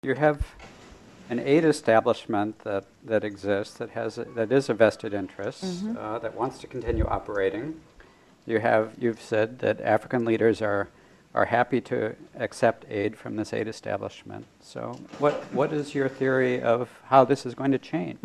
you have an aid establishment that exists, that is a vested interest, that wants to continue operating. You've said that African leaders are happy to accept aid from this aid establishment. So what is your theory of how this is going to change?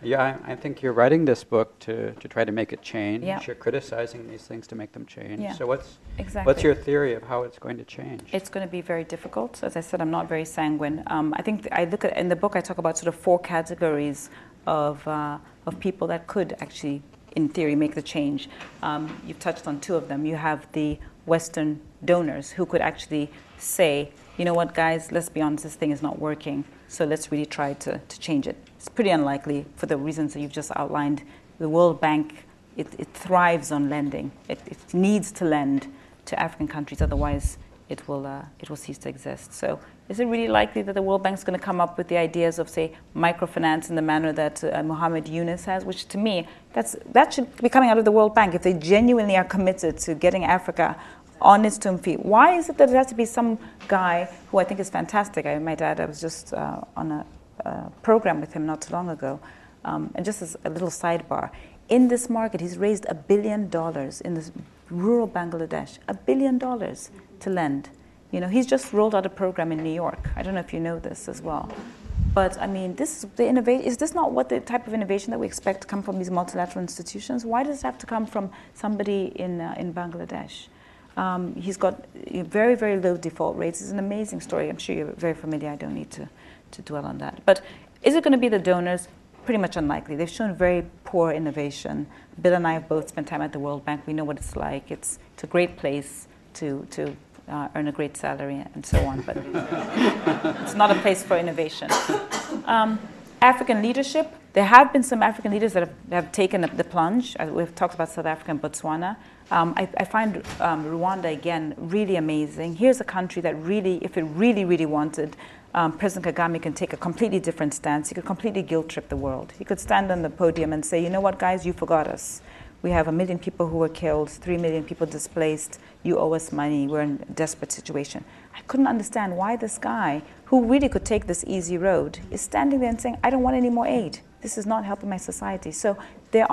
Yeah, I think you're writing this book to try to make it change. Yeah. You're criticizing these things to make them change. Yeah. So what's Exactly. your theory of how it's going to change? It's going to be very difficult. As I said, I'm not very sanguine. I think I look at in the book. I talk about sort of 4 categories of people that could actually, in theory, make the change. You've touched on 2 of them. You have the Western donors who could actually say, you know what, guys, let's be honest, this thing is not working. So let's really try to change it. It's pretty unlikely for the reasons that you've just outlined. The World Bank, it thrives on lending. It needs to lend to African countries, otherwise it will cease to exist. So is it really likely that the World Bank is going to come up with the ideas of, say, microfinance in the manner that Mohammed Yunus has, which to me, that should be coming out of the World Bank if they genuinely are committed to getting Africa on its 2 feet. Why is it that it has to be some guy who I think is fantastic? I might add, I was just on a program with him not too long ago. And just as a little sidebar, in this market, he's raised $1 billion in this rural Bangladesh, $1 billion to lend. You know, he's just rolled out a program in New York. I don't know if you know this as well. But I mean, this is the innovation. Is this not what the type of innovation that we expect to come from these multilateral institutions? Why does it have to come from somebody in Bangladesh? He's got very, very low default rates. It's an amazing story. I'm sure you're very familiar. I don't need to dwell on that. But is it going to be the donors? Pretty much unlikely. They've shown very poor innovation. Bill and I have both spent time at the World Bank. We know what it's like. It's a great place to earn a great salary and so on, but it's not a place for innovation. African leadership. There have been some African leaders that have taken the plunge. We've talked about South Africa and Botswana. I find Rwanda, again, really amazing. Here's a country that really, if it really, really wanted, President Kagame can take a completely different stance. He could completely guilt-trip the world. He could stand on the podium and say, you know what, guys, you forgot us. We have 1 million people who were killed, 3 million people displaced. You owe us money. We're in a desperate situation. I couldn't understand why this guy, who really could take this easy road, is standing there and saying, I don't want any more aid. This is not helping my society. So there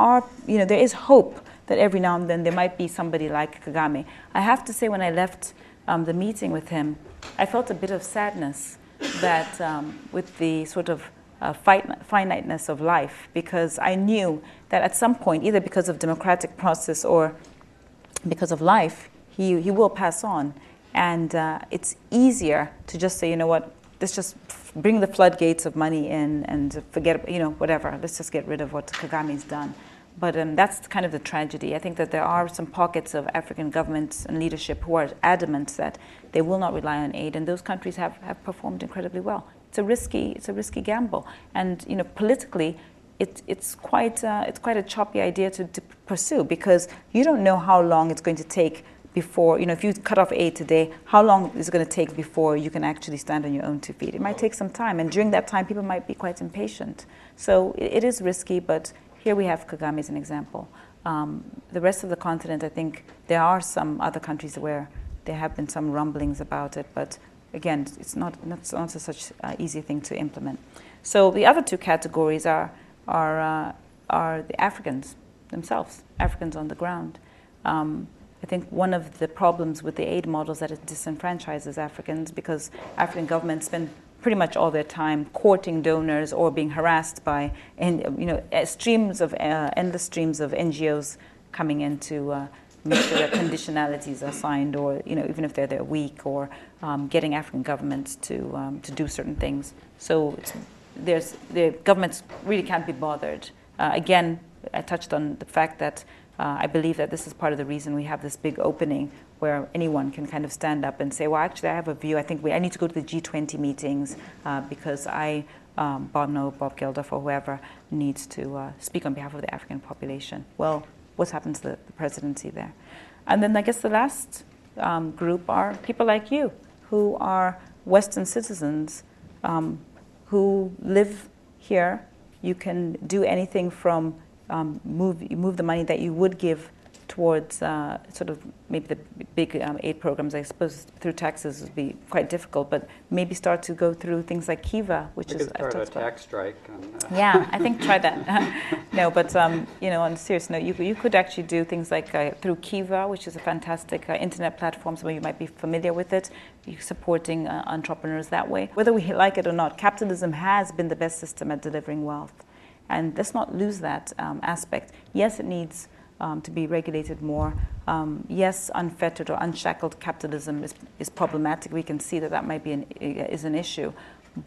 is hope that every now and then there might be somebody like Kagame. I have to say, when I left the meeting with him, I felt a bit of sadness that with the sort of finiteness of life, because I knew that at some point, either because of democratic process or because of life, he will pass on. And it's easier to just say, you know what, let's just bring the floodgates of money in and forget, whatever. Let's just get rid of what Kagame's done. But that's kind of the tragedy. I think that there are some pockets of African governments and leadership who are adamant that they will not rely on aid, and those countries have performed incredibly well. It's a risky gamble, and politically, it's quite a choppy idea to pursue, because you don't know how long it's going to take before, if you cut off aid today, how long is it going to take before you can actually stand on your own 2 feet? It might take some time, and during that time, people might be quite impatient. So it is risky, but here we have Kagame as an example. The rest of the continent, I think there are some other countries where there have been some rumblings about it, but again, it's not such an easy thing to implement. So the other 2 categories are the Africans themselves, Africans on the ground. I think one of the problems with the aid models is that it disenfranchises Africans, because African governments spend pretty much all their time courting donors or being harassed by endless streams of NGOs coming in to make sure that conditionalities are signed, or even if they're weak, or getting African governments to do certain things. So the governments really can't be bothered. Again, I touched on the fact that I believe that this is part of the reason we have this big opening where anyone can kind of stand up and say, well, actually, I have a view. I think I need to go to the G20 meetings because Bob Geldof or whoever needs to speak on behalf of the African population. Well, what's happened to the presidency there? And then I guess the last group are people like you, who are Western citizens who live here. You can do anything from move the money that you would give towards sort of maybe the big aid programs. I suppose through taxes would be quite difficult, but maybe start to go through things like Kiva, which we is could start a tax strike. Yeah, I think try that. No, but on a serious note, you could actually do things like through Kiva, which is a fantastic internet platform. Some of you might be familiar with it. You're supporting entrepreneurs that way. Whether we like it or not, capitalism has been the best system at delivering wealth. And let's not lose that aspect. Yes, it needs to be regulated more. Yes, unfettered or unshackled capitalism is problematic. We can see that might be an issue.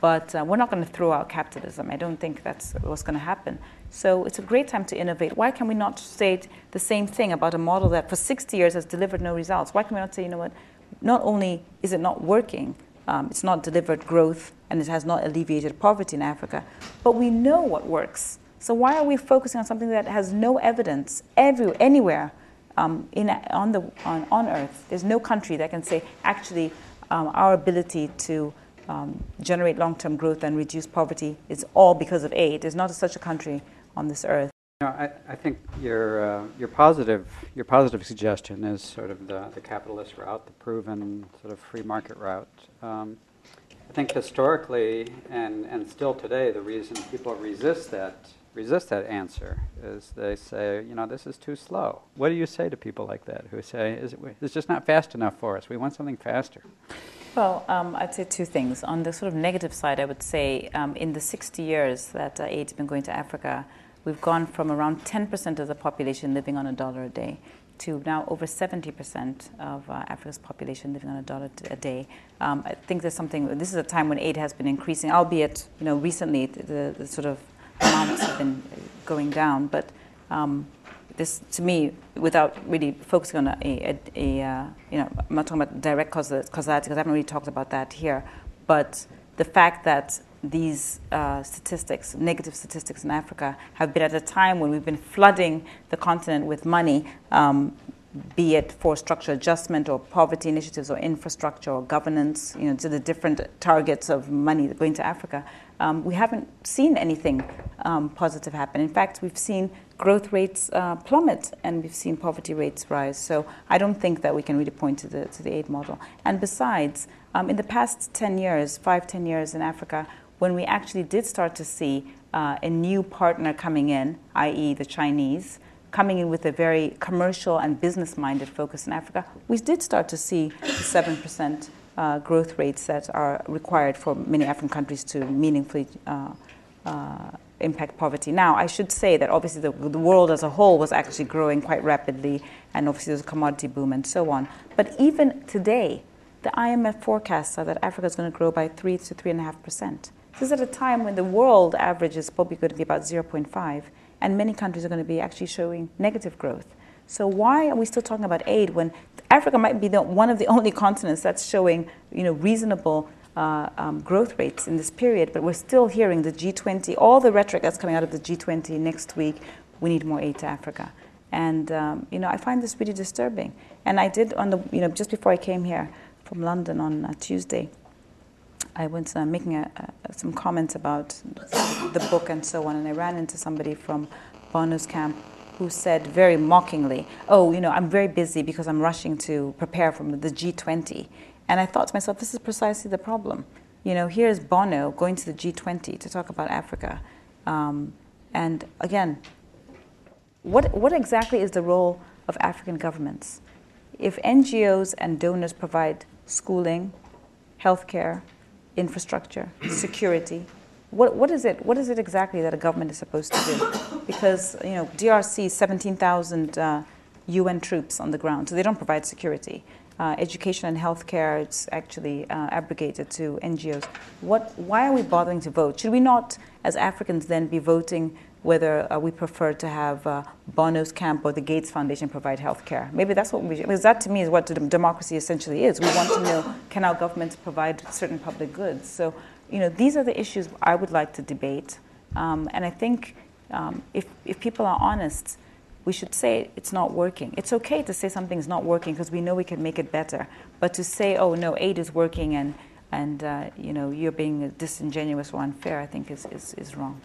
But we're not going to throw out capitalism. I don't think that's what's going to happen. So it's a great time to innovate. Why can we not say the same thing about a model that for 60 years has delivered no results? Why can we not say, you know what, not only is it not working, it's not delivered growth, and it has not alleviated poverty in Africa, but we know what works. So why are we focusing on something that has no evidence anywhere on Earth? There's no country that can say, actually, our ability to generate long-term growth and reduce poverty is all because of aid. There's not such a country on this Earth. I think your positive suggestion is sort of the capitalist route, the proven sort of free market route. I think historically and still today, the reason people resist that answer is they say, this is too slow. What do you say to people like that who say, it's just not fast enough for us, we want something faster? Well, I'd say two things. On the sort of negative side, I would say in the 60 years that aid's been going to Africa, we've gone from around 10% of the population living on $1 a day to now over 70% of Africa's population living on $1 a day. I think this is a time when aid has been increasing, albeit, recently the sort of amounts have been going down. But this, to me, without really focusing on I'm not talking about direct causality, because I haven't really talked about that here, but the fact that these statistics, negative statistics in Africa, have been at a time when we've been flooding the continent with money, be it for structural adjustment or poverty initiatives or infrastructure or governance, to the different targets of money going to Africa. We haven't seen anything positive happen. In fact, we've seen growth rates plummet and we've seen poverty rates rise. So I don't think that we can really point to the aid model. And besides, in the past 10 years, 5-10 years in Africa, when we actually did start to see a new partner coming in, i.e. the Chinese, coming in with a very commercial and business-minded focus in Africa, we did start to see the 7% growth rates that are required for many African countries to meaningfully impact poverty. Now, I should say that obviously the world as a whole was actually growing quite rapidly, and obviously there's a commodity boom and so on. But even today, the IMF forecasts are that Africa is going to grow by 3 to 3.5%. This is at a time when the world average is probably going to be about 0.5, and many countries are going to be actually showing negative growth. So why are we still talking about aid when Africa might be one of the only continents that's showing, reasonable growth rates in this period, but we're still hearing the G20, all the rhetoric that's coming out of the G20 next week, we need more aid to Africa. And, I find this really disturbing. And I did just before I came here from London on Tuesday, I was making some comments about the book and so on, and I ran into somebody from Bono's camp who said very mockingly, I'm very busy because I'm rushing to prepare for the G20. And I thought to myself, this is precisely the problem. Here's Bono going to the G20 to talk about Africa. And again, what exactly is the role of African governments? If NGOs and donors provide schooling, healthcare, infrastructure, security, what is it exactly that a government is supposed to do? Because DRC, 17,000 UN troops on the ground, so they don't provide security. Education and healthcare, it's actually abrogated to NGOs. Why are we bothering to vote? Should we not, as Africans, then be voting whether we prefer to have Bono's camp or the Gates Foundation provide healthcare? Maybe that's what because that to me is what democracy essentially is. We want to know, can our governments provide certain public goods? So, these are the issues I would like to debate. And I think if people are honest, we should say it's not working. It's okay to say something's not working because we know we can make it better. But to say, oh no, aid is working and you're being disingenuous or unfair, I think is wrong.